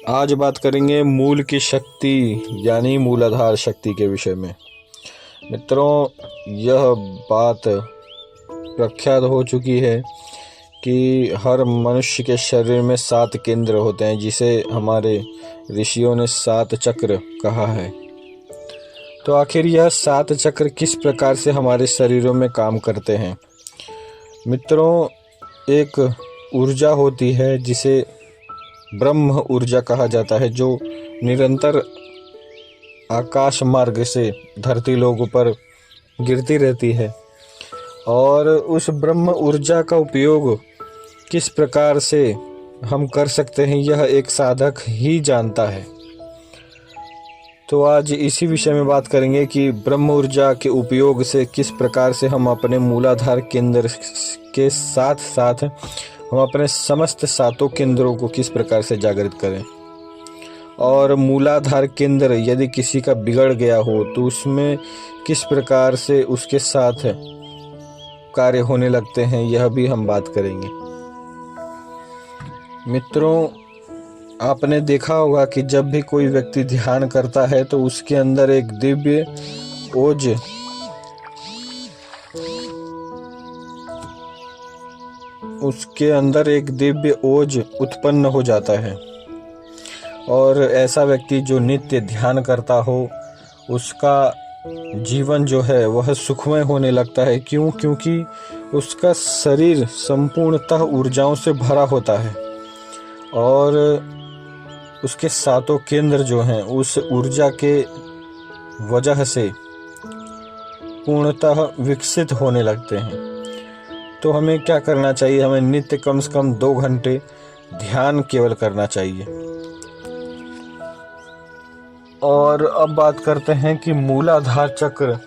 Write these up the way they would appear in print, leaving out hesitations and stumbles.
आज बात करेंगे मूल की शक्ति यानी मूलाधार शक्ति के विषय में। मित्रों, यह बात प्रख्यात हो चुकी है कि हर मनुष्य के शरीर में 7 केंद्र होते हैं, जिसे हमारे ऋषियों ने 7 चक्र कहा है। तो आखिर यह 7 चक्र किस प्रकार से हमारे शरीरों में काम करते हैं? मित्रों, एक ऊर्जा होती है जिसे ब्रह्म ऊर्जा कहा जाता है, जो निरंतर आकाश मार्ग से धरती लोगों पर गिरती रहती है। और उस ब्रह्म ऊर्जा का उपयोग किस प्रकार से हम कर सकते हैं, यह एक साधक ही जानता है। तो आज इसी विषय में बात करेंगे कि ब्रह्म ऊर्जा के उपयोग से किस प्रकार से हम अपने मूलाधार केंद्र के साथ साथ हम अपने समस्त 7 केंद्रों को किस प्रकार से जागृत करें। और मूलाधार केंद्र यदि किसी का बिगड़ गया हो तो उसमें किस प्रकार से उसके साथ कार्य होने लगते हैं, यह भी हम बात करेंगे। मित्रों, आपने देखा होगा कि जब भी कोई व्यक्ति ध्यान करता है तो उसके अंदर एक दिव्य ओज उत्पन्न हो जाता है। और ऐसा व्यक्ति जो नित्य ध्यान करता हो, उसका जीवन जो है वह सुखमय होने लगता है। क्योंकि उसका शरीर संपूर्णतः ऊर्जाओं से भरा होता है और उसके 7 केंद्र जो हैं उस ऊर्जा के वजह से पूर्णतः विकसित होने लगते हैं। तो हमें क्या करना चाहिए? हमें नित्य कम से कम 2 घंटे ध्यान केवल करना चाहिए। और अब बात करते हैं कि मूलाधार चक्र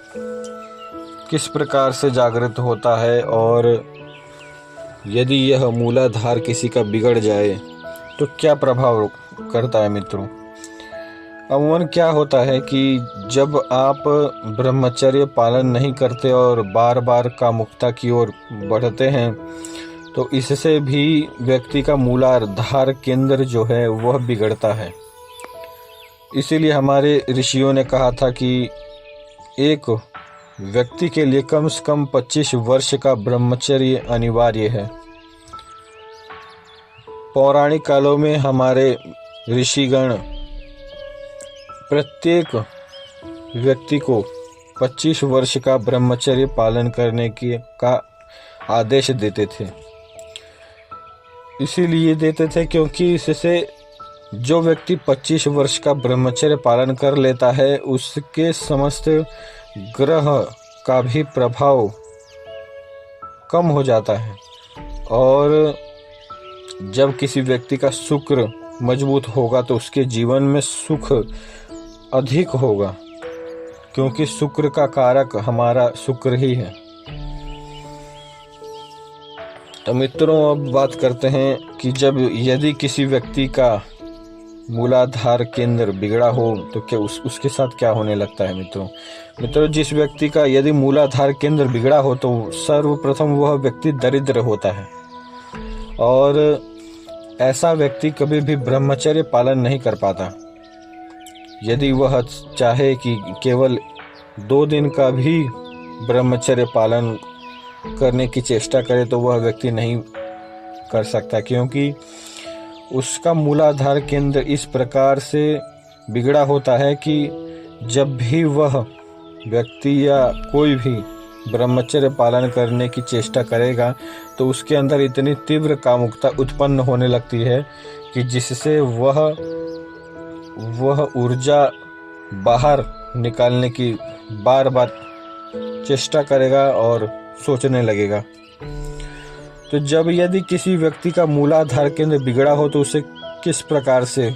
किस प्रकार से जागृत होता है, और यदि यह मूलाधार किसी का बिगड़ जाए तो क्या प्रभाव करता है। मित्रों, अमूमन क्या होता है कि जब आप ब्रह्मचर्य पालन नहीं करते और बार बार कामुकता की ओर बढ़ते हैं, तो इससे भी व्यक्ति का मूलाधार केंद्र जो है वह बिगड़ता है। इसीलिए हमारे ऋषियों ने कहा था कि एक व्यक्ति के लिए कम से कम 25 वर्ष का ब्रह्मचर्य अनिवार्य है। पौराणिक कालों में हमारे ऋषिगण प्रत्येक व्यक्ति को 25 वर्ष का ब्रह्मचर्य पालन करने का आदेश देते थे। इसीलिए देते थे क्योंकि इससे जो व्यक्ति 25 वर्ष का ब्रह्मचर्य पालन कर लेता है, उसके समस्त ग्रह का भी प्रभाव कम हो जाता है। और जब किसी व्यक्ति का शुक्र मजबूत होगा तो उसके जीवन में सुख अधिक होगा, क्योंकि शुक्र का कारक हमारा शुक्र ही है। तो मित्रों, अब बात करते हैं कि यदि किसी व्यक्ति का मूलाधार केंद्र बिगड़ा हो तो क्या उसके साथ क्या होने लगता है। मित्रों, जिस व्यक्ति का यदि मूलाधार केंद्र बिगड़ा हो तो सर्वप्रथम वह व्यक्ति दरिद्र होता है। और ऐसा व्यक्ति कभी भी ब्रह्मचर्य पालन नहीं कर पाता। यदि वह चाहे कि केवल 2 दिन का भी ब्रह्मचर्य पालन करने की चेष्टा करे तो वह व्यक्ति नहीं कर सकता, क्योंकि उसका मूलाधार केंद्र इस प्रकार से बिगड़ा होता है कि जब भी वह व्यक्ति या कोई भी ब्रह्मचर्य पालन करने की चेष्टा करेगा तो उसके अंदर इतनी तीव्र कामुकता उत्पन्न होने लगती है कि जिससे वह ऊर्जा बाहर निकालने की बार बार चेष्टा करेगा और सोचने लगेगा। तो यदि किसी व्यक्ति का मूलाधार केंद्र बिगड़ा हो तो उसे किस प्रकार से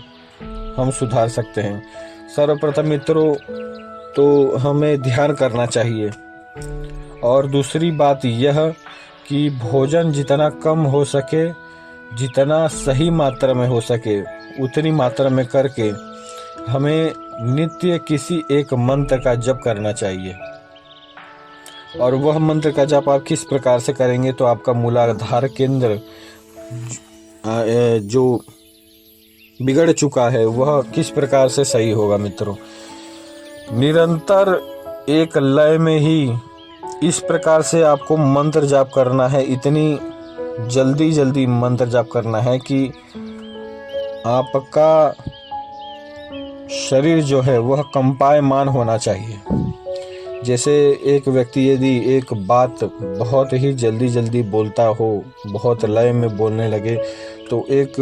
हम सुधार सकते हैं? सर्वप्रथम मित्रों, तो हमें ध्यान करना चाहिए। और दूसरी बात यह कि भोजन जितना कम हो सके, जितना सही मात्रा में हो सके, उतनी मात्रा में करके हमें नित्य किसी एक मंत्र का जप करना चाहिए। और वह मंत्र का जप आप किस प्रकार से करेंगे तो आपका मूलाधार केंद्र जो बिगड़ चुका है वह किस प्रकार से सही होगा मित्रों। निरंतर एक लय में ही इस प्रकार से आपको मंत्र जाप करना है, इतनी जल्दी जल्दी मंत्र जाप करना है कि आपका शरीर जो है वह कंपायमान होना चाहिए। जैसे एक व्यक्ति यदि एक बात बहुत ही जल्दी जल्दी बोलता हो, बहुत लय में बोलने लगे, तो एक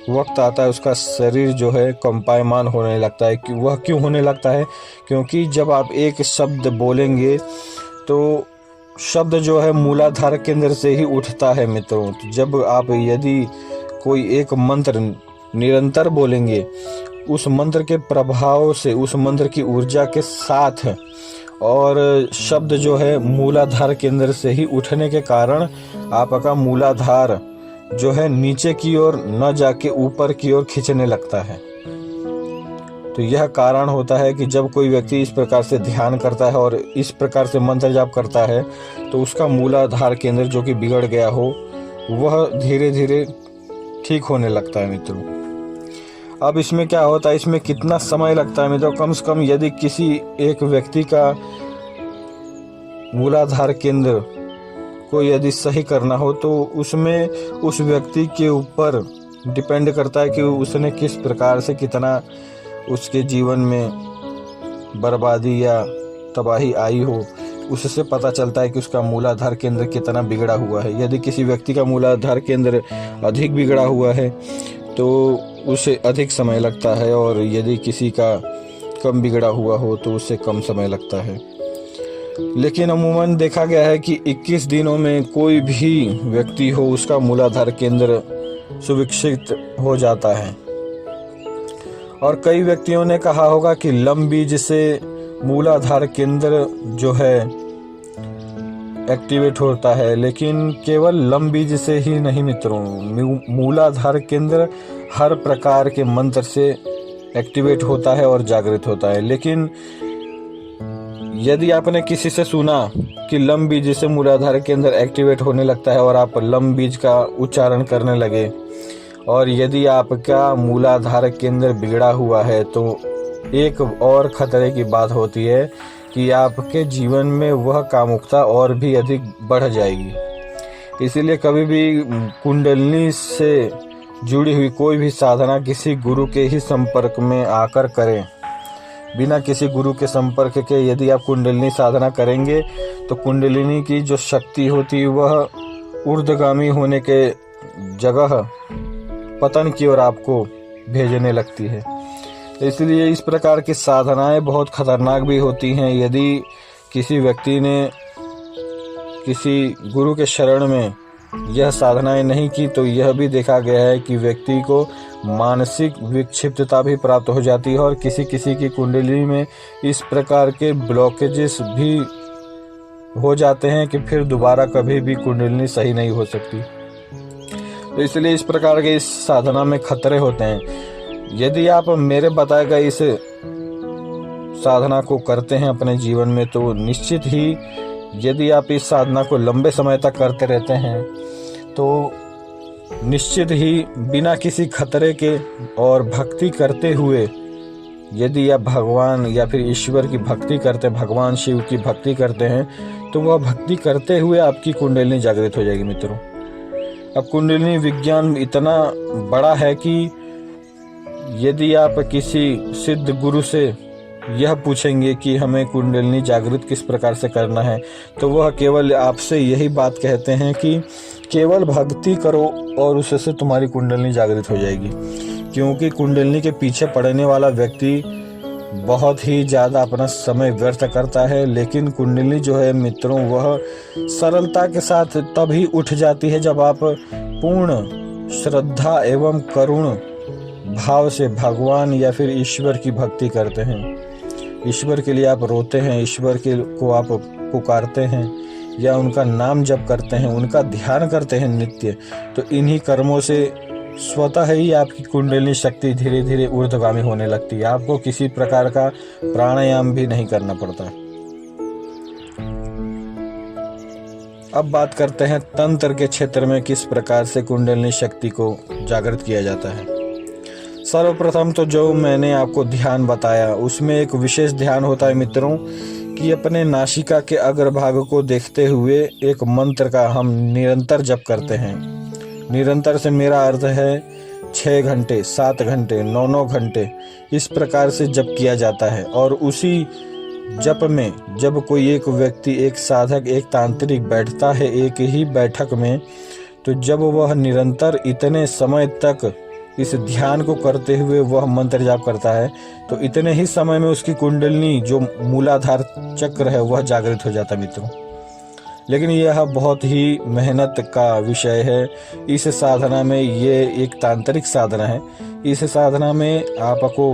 वक्त आता है उसका शरीर जो है कंपायमान होने लगता है। कि वह क्यों होने लगता है? क्योंकि जब आप एक शब्द बोलेंगे तो शब्द जो है मूलाधार केंद्र से ही उठता है मित्रों। तो जब आप यदि कोई एक मंत्र निरंतर बोलेंगे, उस मंत्र के प्रभाव से, उस मंत्र की ऊर्जा के साथ, और शब्द जो है मूलाधार केंद्र से ही उठने के कारण आपका मूलाधार जो है नीचे की ओर न जाके ऊपर की ओर खींचने लगता है। तो यह कारण होता है कि जब कोई व्यक्ति इस प्रकार से ध्यान करता है और इस प्रकार से मंत्र जाप करता है तो उसका मूलाधार केंद्र जो कि बिगड़ गया हो वह धीरे धीरे ठीक होने लगता है मित्रों। अब इसमें क्या होता है, इसमें कितना समय लगता है मित्रों? कम से कम यदि किसी एक व्यक्ति का मूलाधार केंद्र को यदि सही करना हो तो उसमें उस व्यक्ति के ऊपर डिपेंड करता है कि उसने किस प्रकार से, कितना उसके जीवन में बर्बादी या तबाही आई हो, उससे पता चलता है कि उसका मूलाधार केंद्र कितना बिगड़ा हुआ है। यदि किसी व्यक्ति का मूलाधार केंद्र अधिक बिगड़ा हुआ है तो उसे अधिक समय लगता है, और यदि किसी का कम बिगड़ा हुआ हो तो उसे कम समय लगता है। लेकिन अमूमन देखा गया है कि 21 दिनों में कोई भी व्यक्ति हो उसका मूलाधार केंद्र सुविकसित हो जाता है। और कई व्यक्तियों ने कहा होगा कि लम बीज से मूलाधार केंद्र जो है एक्टिवेट होता है, लेकिन केवल लम बीज से ही नहीं मित्रों, मूलाधार केंद्र हर प्रकार के मंत्र से एक्टिवेट होता है और जागृत होता है। लेकिन यदि आपने किसी से सुना कि लम बीज से मूलाधार केंद्र एक्टिवेट होने लगता है और आप लम बीज का उच्चारण करने लगे, और यदि आपका मूलाधार केंद्र बिगड़ा हुआ है तो एक और खतरे की बात होती है कि आपके जीवन में वह कामुकता और भी अधिक बढ़ जाएगी। इसीलिए कभी भी कुंडलिनी से जुड़ी हुई कोई भी साधना किसी गुरु के ही संपर्क में आकर करें। बिना किसी गुरु के संपर्क के यदि आप कुंडलिनी साधना करेंगे तो कुंडलिनी की जो शक्ति होती है वह ऊर्ध्वगामी होने के जगह पतन की ओर आपको भेजने लगती है। इसलिए इस प्रकार की साधनाएं बहुत खतरनाक भी होती हैं। यदि किसी व्यक्ति ने किसी गुरु के शरण में यह साधनाएं नहीं की तो यह भी देखा गया है कि व्यक्ति को मानसिक विक्षिप्तता भी प्राप्त हो जाती है, और किसी किसी की कुंडली में इस प्रकार के ब्लॉकेजेस भी हो जाते हैं कि फिर दोबारा कभी भी कुंडलिनी सही नहीं हो सकती। तो इसलिए इस प्रकार के इस साधना में खतरे होते हैं। यदि आप मेरे बताए गए इस साधना को करते हैं अपने जीवन में तो निश्चित ही, यदि आप इस साधना को लंबे समय तक करते रहते हैं तो निश्चित ही बिना किसी खतरे के और भक्ति करते हुए यदि आप भगवान या फिर ईश्वर की भक्ति करते हैं, भगवान शिव की भक्ति करते हैं, तो वह भक्ति करते हुए आपकी कुंडलिनी जागृत हो जाएगी मित्रों। अब कुंडलिनी विज्ञान इतना बड़ा है कि यदि आप किसी सिद्ध गुरु से यह पूछेंगे कि हमें कुंडलिनी जागृत किस प्रकार से करना है, तो वह केवल आपसे यही बात कहते हैं कि केवल भक्ति करो और उससे तुम्हारी कुंडलिनी जागृत हो जाएगी। क्योंकि कुंडलिनी के पीछे पड़ने वाला व्यक्ति बहुत ही ज़्यादा अपना समय व्यर्थ करता है, लेकिन कुंडलिनी जो है मित्रों वह सरलता के साथ तभी उठ जाती है जब आप पूर्ण श्रद्धा एवं करुण भाव से भगवान या फिर ईश्वर की भक्ति करते हैं। ईश्वर के लिए आप रोते हैं, ईश्वर को आप पुकारते हैं या उनका नाम जप करते हैं, उनका ध्यान करते हैं नित्य, तो इन्हीं कर्मों से स्वतः ही आपकी कुंडलिनी शक्ति धीरे धीरे ऊर्ध्वगामी होने लगती है। आपको किसी प्रकार का प्राणायाम भी नहीं करना पड़ता। अब बात करते हैं तंत्र के क्षेत्र में किस प्रकार से कुंडलिनी शक्ति को जागृत किया जाता है। सर्वप्रथम तो जो मैंने आपको ध्यान बताया उसमें एक विशेष ध्यान होता है मित्रों कि अपने नासिका के अग्रभाग को देखते हुए एक मंत्र का हम निरंतर जप करते हैं। निरंतर से मेरा अर्थ है 6 घंटे, 7 घंटे, 9 घंटे, इस प्रकार से जप किया जाता है। और उसी जप में जब कोई एक व्यक्ति, एक साधक, एक तांत्रिक बैठता है एक ही बैठक में, तो जब वह निरंतर इतने समय तक इस ध्यान को करते हुए वह मंत्र जाप करता है तो इतने ही समय में उसकी कुंडलिनी जो मूलाधार चक्र है वह जागृत हो जाता है मित्रों। लेकिन यह बहुत ही मेहनत का विषय है। इस साधना में, ये एक तांत्रिक साधना है, इस साधना में आपको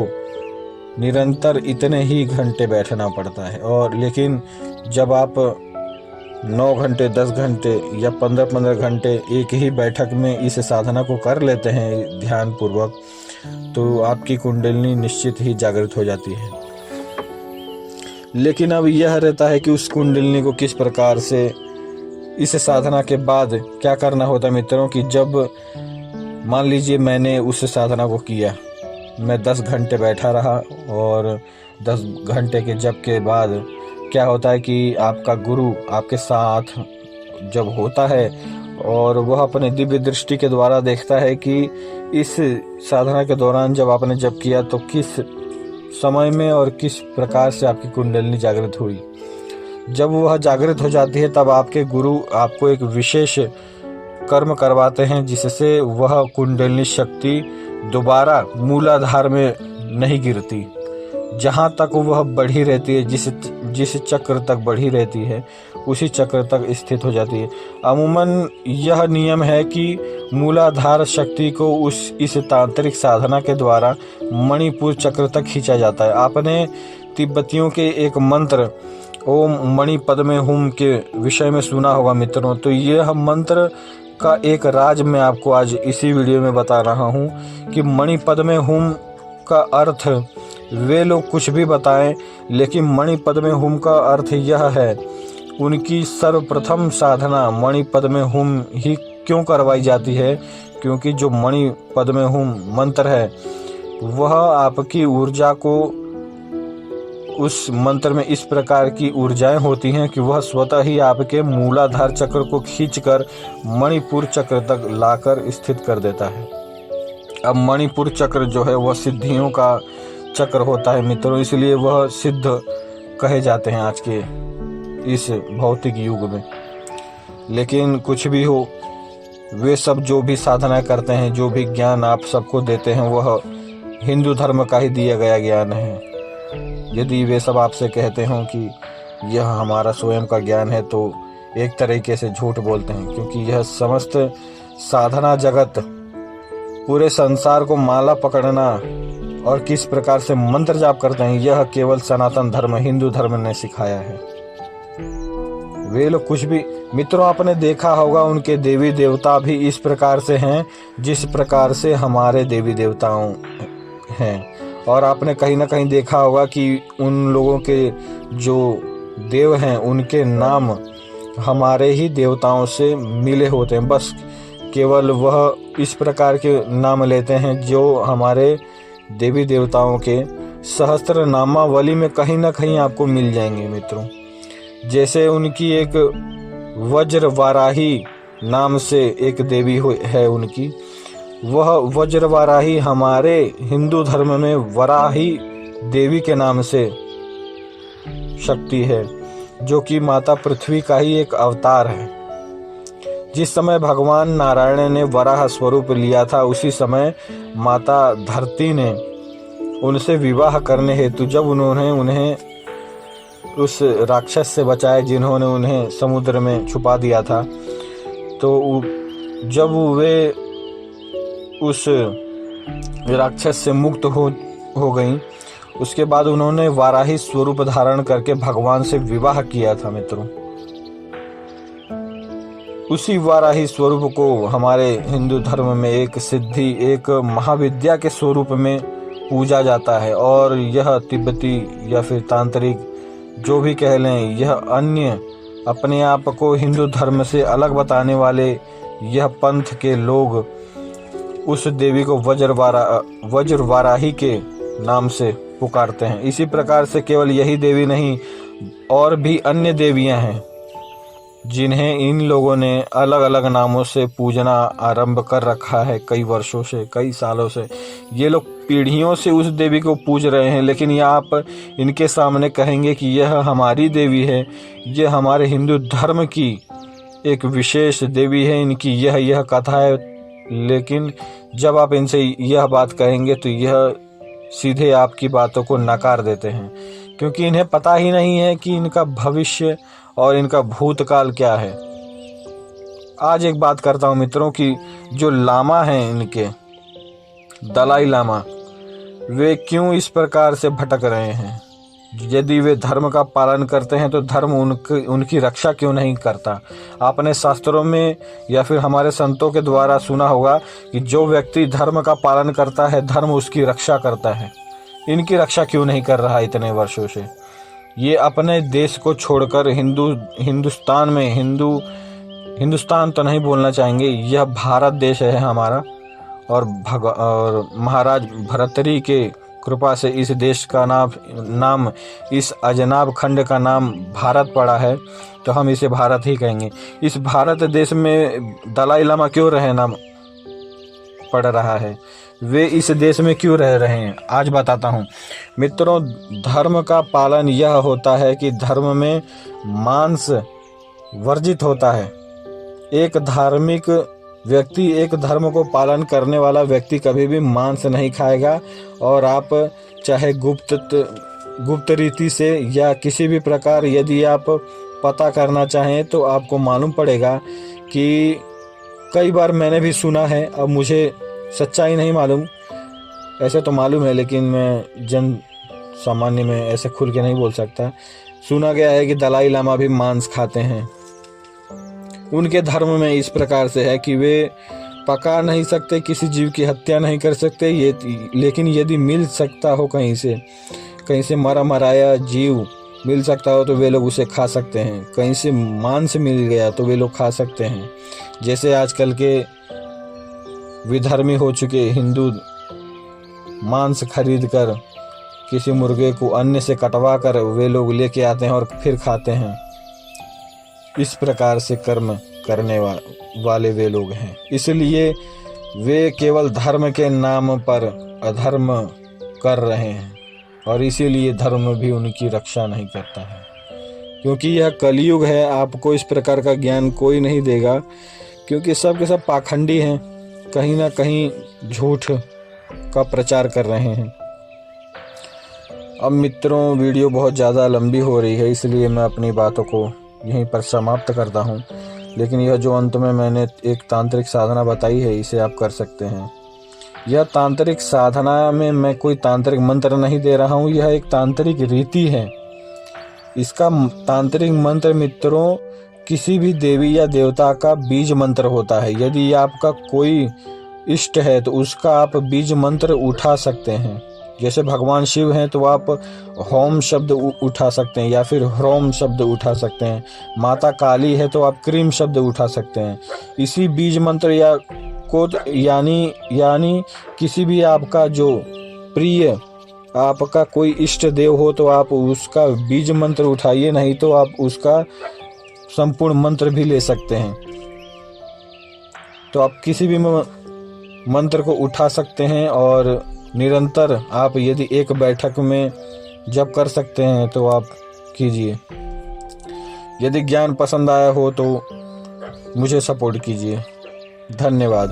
निरंतर इतने ही घंटे बैठना पड़ता है। और लेकिन जब आप 9 घंटे, 10 घंटे या 15-15 घंटे एक ही बैठक में इस साधना को कर लेते हैं ध्यान पूर्वक, तो आपकी कुंडलिनी निश्चित ही जागृत हो जाती है। लेकिन अब यह रहता है कि उस कुंडलिनी को किस प्रकार से इस साधना के बाद क्या करना होता है मित्रों कि जब मान लीजिए मैंने उस साधना को किया, मैं 10 घंटे बैठा रहा और 10 घंटे के जप के बाद क्या होता है कि आपका गुरु आपके साथ जब होता है और वह अपने दिव्य दृष्टि के द्वारा देखता है कि इस साधना के दौरान जब आपने जप किया तो किस समय में और किस प्रकार से आपकी कुंडलिनी जागृत हुई। जब वह जागृत हो जाती है तब आपके गुरु आपको एक विशेष कर्म करवाते हैं जिससे वह कुंडलिनी शक्ति दोबारा मूलाधार में नहीं गिरती, जहाँ तक वह बढ़ी रहती है, जिस चक्र तक बढ़ी रहती है उसी चक्र तक स्थित हो जाती है। अमूमन यह नियम है कि मूलाधार शक्ति को इस तांत्रिक साधना के द्वारा मणिपुर चक्र तक खींचा जाता है। आपने तिब्बतियों के एक मंत्र ओम मणि पद्मे हुम के विषय में सुना होगा मित्रों। तो यह मंत्र का एक राज मैं आपको आज इसी वीडियो में बता रहा हूँ कि मणि पद्मे हुम का अर्थ वे लोग कुछ भी बताएं, लेकिन मणि पद्मे हुम का अर्थ यह है, उनकी सर्वप्रथम साधना मणि पद्मे हुम ही क्यों करवाई जाती है, क्योंकि जो मणि पद्मे हुम मंत्र है वह आपकी ऊर्जा को, उस मंत्र में इस प्रकार की ऊर्जाएं होती हैं कि वह स्वतः ही आपके मूलाधार चक्र को खींचकर मणिपुर चक्र तक लाकर स्थित कर देता है। अब मणिपुर चक्र जो है वह सिद्धियों का चक्र होता है मित्रों, इसलिए वह सिद्ध कहे जाते हैं आज के इस भौतिक युग में। लेकिन कुछ भी हो, वे सब जो भी साधना करते हैं, जो भी ज्ञान आप सबको देते हैं, वह हिंदू धर्म का ही दिया गया ज्ञान है। यदि वे सब आपसे कहते हों कि यह हमारा स्वयं का ज्ञान है तो एक तरीके से झूठ बोलते हैं, क्योंकि यह समस्त साधना जगत, पूरे संसार को माला पकड़ना और किस प्रकार से मंत्र जाप करते हैं, यह केवल सनातन धर्म, हिंदू धर्म ने सिखाया है। वे लोग कुछ भी, मित्रों आपने देखा होगा उनके देवी देवता भी इस प्रकार से हैं जिस प्रकार से हमारे देवी देवताओं हैं। और आपने कहीं ना कहीं देखा होगा कि उन लोगों के जो देव हैं उनके नाम हमारे ही देवताओं से मिले होते हैं, बस केवल वह इस प्रकार के नाम लेते हैं जो हमारे देवी देवताओं के सहस्त्र नामावली में कहीं ना कहीं आपको मिल जाएंगे मित्रों। जैसे उनकी एक वज्रवाराही नाम से एक देवी है उनकी, वह वज्रवाराही हमारे हिंदू धर्म में वराही देवी के नाम से शक्ति है, जो कि माता पृथ्वी का ही एक अवतार है। जिस समय भगवान नारायण ने वराह स्वरूप लिया था उसी समय माता धरती ने उनसे विवाह करने हेतु जब उन्होंने उन्हें उस राक्षस से बचाया जिन्होंने उन्हें समुद्र में छुपा दिया था, तो जब वे उस राक्षस से मुक्त हो गईं, उसके बाद उन्होंने वाराही स्वरूप धारण करके भगवान से विवाह किया था मित्रों। उसी वाराही स्वरूप को हमारे हिंदू धर्म में एक सिद्धि, एक महाविद्या के स्वरूप में पूजा जाता है। और यह तिब्बती या फिर तांत्रिक जो भी कह लें, यह अन्य अपने आप को हिंदू धर्म से अलग बताने वाले यह पंथ के लोग उस देवी को वज्रवाराही के नाम से पुकारते हैं। इसी प्रकार से केवल यही देवी नहीं, और भी अन्य देवियां हैं जिन्हें इन लोगों ने अलग अलग नामों से पूजना आरंभ कर रखा है। कई वर्षों से, कई सालों से ये लोग पीढ़ियों से उस देवी को पूज रहे हैं, लेकिन यह आप इनके सामने कहेंगे कि यह हमारी देवी है, यह हमारे हिंदू धर्म की एक विशेष देवी है, इनकी यह कथा है। लेकिन जब आप इनसे यह बात कहेंगे तो यह सीधे आपकी बातों को नकार देते हैं, क्योंकि इन्हें पता ही नहीं है कि इनका भविष्य और इनका भूतकाल क्या है। आज एक बात करता हूँ मित्रों कि जो लामा हैं इनके, दलाई लामा, वे क्यों इस प्रकार से भटक रहे हैं? यदि वे धर्म का पालन करते हैं तो धर्म उनकी रक्षा क्यों नहीं करता? आपने शास्त्रों में या फिर हमारे संतों के द्वारा सुना होगा कि जो व्यक्ति धर्म का पालन करता है, धर्म उसकी रक्षा करता है। इनकी रक्षा क्यों नहीं कर रहा इतने वर्षों से? ये अपने देश को छोड़कर हिंदुस्तान में, हिंदुस्तान तो नहीं बोलना चाहेंगे, यह भारत देश है हमारा, और महाराज भर्तृहरि के कृपा से इस देश का नाम इस अजनाब खंड का नाम भारत पड़ा है, तो हम इसे भारत ही कहेंगे। इस भारत देश में दलाई लामा क्यों रहना पड़ रहा है? वे इस देश में क्यों रह रहे हैं? आज बताता हूँ मित्रों। धर्म का पालन यह होता है कि धर्म में मांस वर्जित होता है। एक धार्मिक व्यक्ति, एक धर्म को पालन करने वाला व्यक्ति कभी भी मांस नहीं खाएगा। और आप चाहे गुप्त रीति से या किसी भी प्रकार यदि आप पता करना चाहें तो आपको मालूम पड़ेगा कि कई बार मैंने भी सुना है, अब मुझे सच्चाई नहीं मालूम, ऐसे तो मालूम है लेकिन मैं जन सामान्य में ऐसे खुल के नहीं बोल सकता। सुना गया है कि दलाई लामा भी मांस खाते हैं। उनके धर्म में इस प्रकार से है कि वे पका नहीं सकते, किसी जीव की हत्या नहीं कर सकते, लेकिन यदि मिल सकता हो कहीं से मरा मराया जीव मिल सकता हो तो वे लोग उसे खा सकते हैं। कहीं से मांस मिल गया तो वे लोग खा सकते हैं। जैसे आजकल के विधर्मी हो चुके हिंदू मांस खरीद कर किसी मुर्गे को अन्य से कटवा कर वे लोग लेके आते हैं और फिर खाते हैं। इस प्रकार से कर्म करने वाले वे लोग हैं। इसलिए वे केवल धर्म के नाम पर अधर्म कर रहे हैं, और इसीलिए धर्म भी उनकी रक्षा नहीं करता है। क्योंकि यह कलयुग है, आपको इस प्रकार का ज्ञान कोई नहीं देगा, क्योंकि सब के सब पाखंडी हैं, कहीं ना कहीं झूठ का प्रचार कर रहे हैं। अब मित्रों, वीडियो बहुत ज़्यादा लंबी हो रही है, इसलिए मैं अपनी बातों को यहीं पर समाप्त करता हूँ। लेकिन यह जो अंत में मैंने एक तांत्रिक साधना बताई है, इसे आप कर सकते हैं। यह तांत्रिक साधना में मैं कोई तांत्रिक मंत्र नहीं दे रहा हूँ, यह एक तांत्रिक रीति है। इसका तांत्रिक मंत्र मित्रों किसी भी देवी या देवता का बीज मंत्र होता है। यदि आपका कोई इष्ट है तो उसका आप बीज मंत्र उठा सकते हैं। जैसे भगवान शिव हैं तो आप होम शब्द उठा सकते हैं या फिर ह्रोम शब्द उठा सकते हैं। माता काली है तो आप क्रीम शब्द उठा सकते हैं। इसी बीज मंत्र या कोद यानी किसी भी आपका जो प्रिय आपका कोई इष्ट देव हो तो आप उसका बीज मंत्र उठाइए, नहीं तो आप उसका संपूर्ण मंत्र भी ले सकते हैं। तो आप किसी भी मंत्र को उठा सकते हैं और निरंतर आप यदि एक बैठक में जप कर सकते हैं तो आप कीजिए। यदि ज्ञान पसंद आया हो तो मुझे सपोर्ट कीजिए। धन्यवाद।